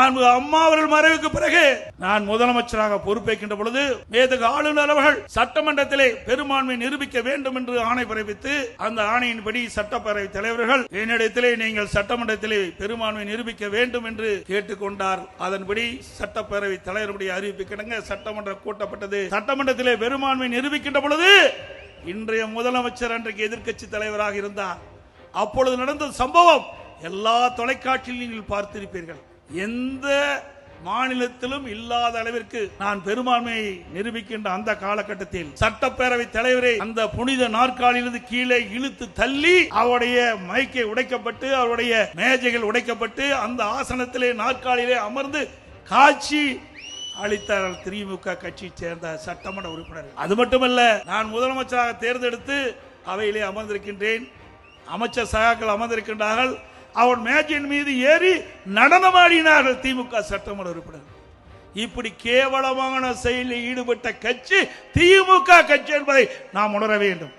அம்மா அவர்கள் மறைவுக்கு பிறகு நான் முதலமைச்சராக பொறுப்பேற்கின்ற பொழுது மேதகு ஆளுநர் அவர்கள் சட்டமன்றத்திலே பெரும்பான்மை நிரூபிக்க வேண்டும் என்று ஆணை பிறப்பித்து அந்த ஆணையின்படி சட்டப்பேரவை தலைவர்கள் என்னிடத்திலே நீங்கள் சட்டமன்றத்திலே பெரும்பான்மை நிரூபிக்க வேண்டும் என்று கேட்டுக்கொண்டார். அதன்படி சட்டப்பேரவை தலைவருடைய அறிவிப்பு கிடங்க சட்டமன்றம் கூட்டப்பட்டது. சட்டமன்றத்திலே பெரும்பான்மை நிரூபிக்கின்ற பொழுது இன்றைய முதலமைச்சர் அன்றைக்கு எதிர்க்கட்சி தலைவராக இருந்தார். அப்பொழுது நடந்த சம்பவம் எல்லா தொலைக்காட்சியில் நீங்கள் பார்த்திருப்பீர்கள். எந்த மாநிலத்திலும் இல்லாத அளவிற்கு நான் பெரும்பான்மையை நிரூபிக்கின்ற அந்த காலகட்டத்தில் சட்டப்பேரவை தலைவரை அந்த புனித நாற்காலியிலிருந்து கீழே இழுத்து தள்ளி அவருடைய மைக்கை உடைக்கப்பட்டு அவருடைய மேஜைகள் உடைக்கப்பட்டு அந்த ஆசனத்திலே நாற்காலியிலே அமர்ந்து காட்சி அளித்தார்கள் திமுக கட்சியை சேர்ந்த சட்டமன்ற உறுப்பினர். அது மட்டுமல்ல, நான் முதலமைச்சராக தேர்ந்தெடுத்து அவையிலே அமர்ந்திருக்கின்றேன். அமைச்சர் சகாக்கள் அமர்ந்திருக்கின்றார்கள். அவர் மேஜையின் மீது ஏறி நடனமாடினார்கள் திமுக சட்டமன்ற உறுப்பினர். இப்படி கேவலமான செயலில் ஈடுபட்ட கட்சி திமுக கட்சி என்பதை நாம் உணர வேண்டும்.